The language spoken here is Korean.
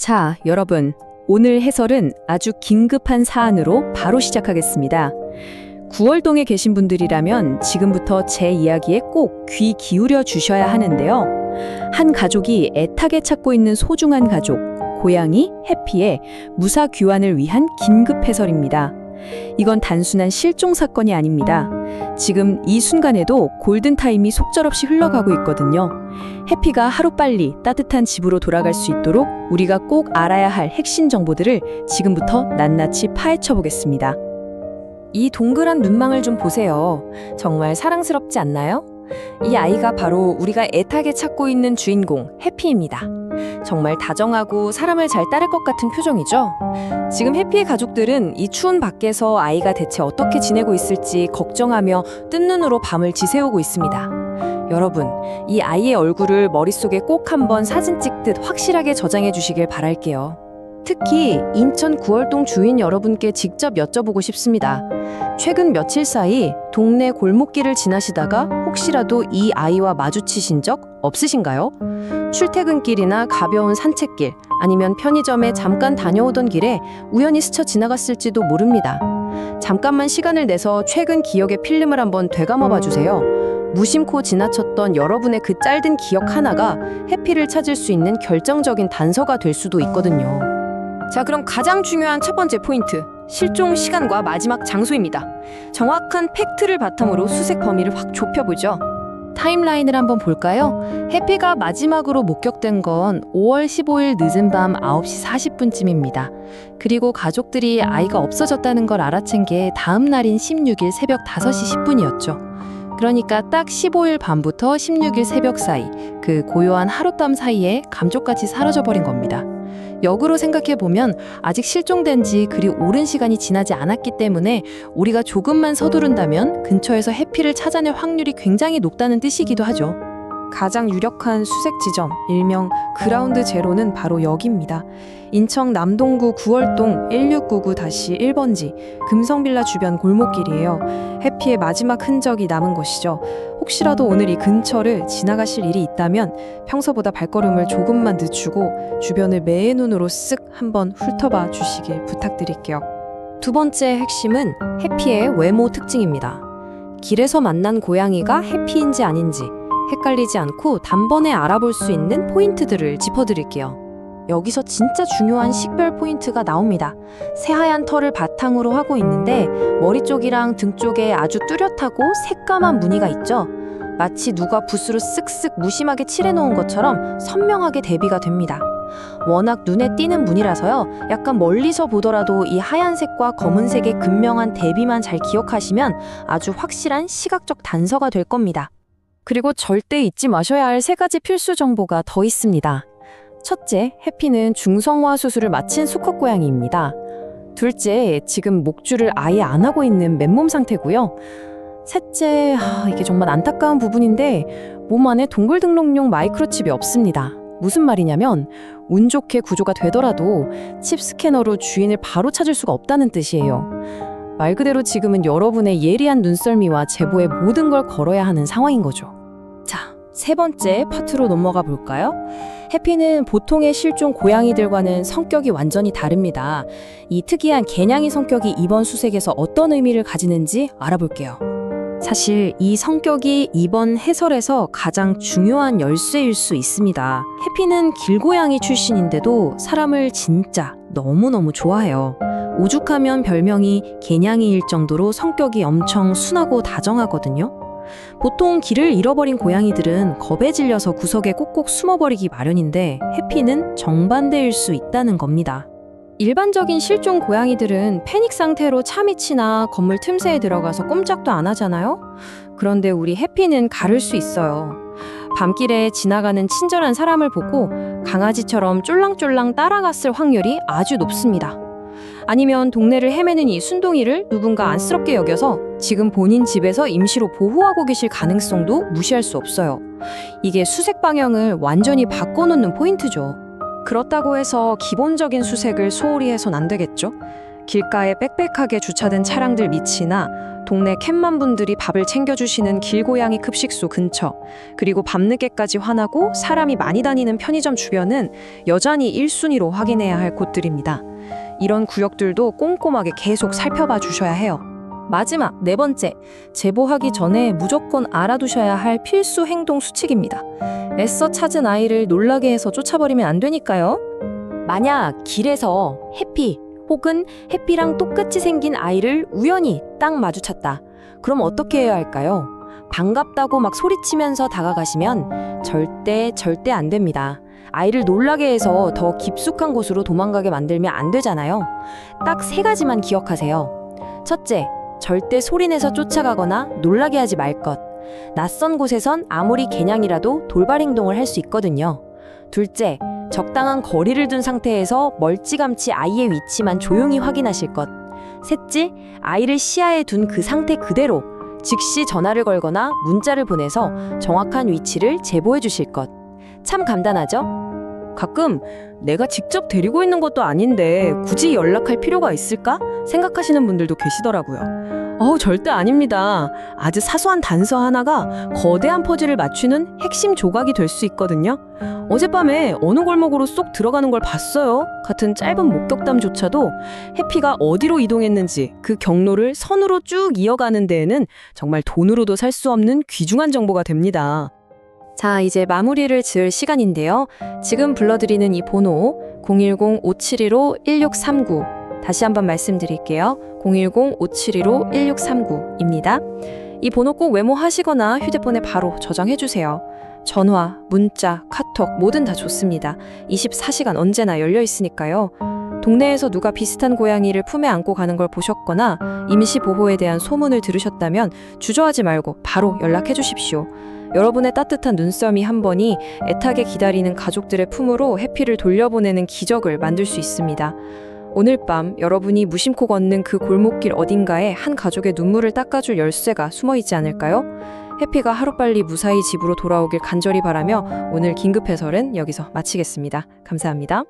자, 여러분. 오늘 해설은 아주 긴급한 사안으로 바로 시작하겠습니다. 구월동에 계신 분들이라면 지금부터 제 이야기에 꼭 귀 기울여 주셔야 하는데요. 한 가족이 애타게 찾고 있는 소중한 가족, 고양이 해피의 무사 귀환을 위한 긴급 해설입니다. 이건 단순한 실종 사건이 아닙니다. 지금 이 순간에도 골든타임이 속절없이 흘러가고 있거든요. 해피가 하루빨리 따뜻한 집으로 돌아갈 수 있도록 우리가 꼭 알아야 할 핵심 정보들을 지금부터 낱낱이 파헤쳐 보겠습니다. 이 동그란 눈망울 좀 보세요. 정말 사랑스럽지 않나요? 이 아이가 바로 우리가 애타게 찾고 있는 주인공 해피입니다. 정말 다정하고 사람을 잘 따를 것 같은 표정이죠? 지금 해피의 가족들은 이 추운 밖에서 아이가 대체 어떻게 지내고 있을지 걱정하며 뜬 눈으로 밤을 지새우고 있습니다. 여러분, 이 아이의 얼굴을 머릿속에 꼭 한번 사진 찍듯 확실하게 저장해 주시길 바랄게요. 특히 인천 구월동 주인 여러분께 직접 여쭤보고 싶습니다. 최근 며칠 사이 동네 골목길을 지나시다가 혹시라도 이 아이와 마주치신 적 없으신가요? 출퇴근길이나 가벼운 산책길, 아니면 편의점에 잠깐 다녀오던 길에 우연히 스쳐 지나갔을지도 모릅니다. 잠깐만 시간을 내서 최근 기억의 필름을 한번 되감아 봐주세요. 무심코 지나쳤던 여러분의 그 짧은 기억 하나가 해피를 찾을 수 있는 결정적인 단서가 될 수도 있거든요. 자, 그럼 가장 중요한 첫 번째 포인트, 실종 시간과 마지막 장소입니다. 정확한 팩트를 바탕으로 수색 범위를 확 좁혀보죠. 타임라인을 한번 볼까요? 해피가 마지막으로 목격된 건 5월 15일 늦은 밤 9시 40분쯤입니다. 그리고 가족들이 아이가 없어졌다는 걸 알아챈 게 다음 날인 16일 새벽 5시 10분이었죠. 그러니까 딱 15일 밤부터 16일 새벽 사이, 그 고요한 하룻밤 사이에 감쪽같이 사라져버린 겁니다. 역으로 생각해보면 아직 실종된 지 그리 오랜 시간이 지나지 않았기 때문에 우리가 조금만 서두른다면 근처에서 해피를 찾아낼 확률이 굉장히 높다는 뜻이기도 하죠. 가장 유력한 수색 지점, 일명 그라운드 제로는 바로 여기입니다. 인천 남동구 구월동 1699-1번지 금성빌라 주변 골목길이에요. 해피의 마지막 흔적이 남은 곳이죠. 혹시라도 오늘 이 근처를 지나가실 일이 있다면 평소보다 발걸음을 조금만 늦추고 주변을 매의 눈으로 쓱 한번 훑어봐 주시길 부탁드릴게요. 두 번째 핵심은 해피의 외모 특징입니다. 길에서 만난 고양이가 해피인지 아닌지 헷갈리지 않고 단번에 알아볼 수 있는 포인트들을 짚어드릴게요. 여기서 진짜 중요한 식별 포인트가 나옵니다. 새하얀 털을 바탕으로 하고 있는데 머리 쪽이랑 등 쪽에 아주 뚜렷하고 새까만 무늬가 있죠. 마치 누가 붓으로 쓱쓱 무심하게 칠해놓은 것처럼 선명하게 대비가 됩니다. 워낙 눈에 띄는 무늬라서요. 약간 멀리서 보더라도 이 하얀색과 검은색의 극명한 대비만 잘 기억하시면 아주 확실한 시각적 단서가 될 겁니다. 그리고 절대 잊지 마셔야 할 3가지 필수 정보가 더 있습니다. 첫째, 해피는 중성화 수술을 마친 수컷 고양이입니다. 둘째, 지금 목줄을 아예 안 하고 있는 맨몸 상태고요. 셋째, 이게 정말 안타까운 부분인데 몸 안에 동물 등록용 마이크로칩이 없습니다. 무슨 말이냐면 운 좋게 구조가 되더라도 칩 스캐너로 주인을 바로 찾을 수가 없다는 뜻이에요. 말 그대로 지금은 여러분의 예리한 눈썰미와 제보에 모든 걸 걸어야 하는 상황인 거죠. 자, 세 번째 파트로 넘어가 볼까요? 해피는 보통의 실종 고양이들과는 성격이 완전히 다릅니다. 이 특이한 개냥이 성격이 이번 수색에서 어떤 의미를 가지는지 알아볼게요. 사실 이 성격이 이번 해설에서 가장 중요한 열쇠일 수 있습니다. 해피는 길고양이 출신인데도 사람을 진짜 너무너무 좋아해요. 오죽하면 별명이 개냥이일 정도로 성격이 엄청 순하고 다정하거든요. 보통 길을 잃어버린 고양이들은 겁에 질려서 구석에 꼭꼭 숨어버리기 마련인데 해피는 정반대일 수 있다는 겁니다. 일반적인 실종 고양이들은 패닉 상태로 차 밑이나 건물 틈새에 들어가서 꼼짝도 안 하잖아요? 그런데 우리 해피는 가를 수 있어요. 밤길에 지나가는 친절한 사람을 보고 강아지처럼 쫄랑쫄랑 따라갔을 확률이 아주 높습니다. 아니면 동네를 헤매는 이 순둥이를 누군가 안쓰럽게 여겨서 지금 본인 집에서 임시로 보호하고 계실 가능성도 무시할 수 없어요. 이게 수색 방향을 완전히 바꿔놓는 포인트죠. 그렇다고 해서 기본적인 수색을 소홀히 해선 안 되겠죠? 길가에 빽빽하게 주차된 차량들 밑이나 동네 캣맘 분들이 밥을 챙겨주시는 길고양이 급식소 근처, 그리고 밤늦게까지 환하고 사람이 많이 다니는 편의점 주변은 여전히 1순위로 확인해야 할 곳들입니다. 이런 구역들도 꼼꼼하게 계속 살펴봐 주셔야 해요. 마지막, 네 번째, 제보하기 전에 무조건 알아두셔야 할 필수 행동 수칙입니다. 애써 찾은 아이를 놀라게 해서 쫓아버리면 안 되니까요. 만약 길에서 해피 혹은 해피랑 똑같이 생긴 아이를 우연히 딱 마주쳤다. 그럼 어떻게 해야 할까요? 반갑다고 막 소리치면서 다가가시면 절대 안 됩니다. 아이를 놀라게 해서 더 깊숙한 곳으로 도망가게 만들면 안 되잖아요. 딱 3가지만 기억하세요. 첫째, 절대 소리내서 쫓아가거나 놀라게 하지 말 것. 낯선 곳에선 아무리 개냥이라도 돌발 행동을 할 수 있거든요. 둘째, 적당한 거리를 둔 상태에서 멀찌감치 아이의 위치만 조용히 확인하실 것. 셋째, 아이를 시야에 둔 그 상태 그대로 즉시 전화를 걸거나 문자를 보내서 정확한 위치를 제보해 주실 것. 참 간단하죠? 가끔 내가 직접 데리고 있는 것도 아닌데 굳이 연락할 필요가 있을까? 생각하시는 분들도 계시더라고요. 절대 아닙니다. 아주 사소한 단서 하나가 거대한 퍼즐을 맞추는 핵심 조각이 될 수 있거든요. 어젯밤에 어느 골목으로 쏙 들어가는 걸 봤어요. 같은 짧은 목격담조차도 해피가 어디로 이동했는지 그 경로를 선으로 쭉 이어가는 데에는 정말 돈으로도 살 수 없는 귀중한 정보가 됩니다. 자, 이제 마무리를 지을 시간인데요. 지금 불러드리는 이 번호 010-5715-1639 다시 한번 말씀드릴게요. 010-5715-1639입니다. 이 번호 꼭 메모하시거나 휴대폰에 바로 저장해주세요. 전화, 문자, 카톡 뭐든 다 좋습니다. 24시간 언제나 열려 있으니까요. 동네에서 누가 비슷한 고양이를 품에 안고 가는 걸 보셨거나 임시보호에 대한 소문을 들으셨다면 주저하지 말고 바로 연락해 주십시오. 여러분의 따뜻한 눈썰미 한 번이 애타게 기다리는 가족들의 품으로 해피를 돌려보내는 기적을 만들 수 있습니다. 오늘 밤 여러분이 무심코 걷는 그 골목길 어딘가에 한 가족의 눈물을 닦아줄 열쇠가 숨어있지 않을까요? 해피가 하루빨리 무사히 집으로 돌아오길 간절히 바라며 오늘 긴급 해설은 여기서 마치겠습니다. 감사합니다.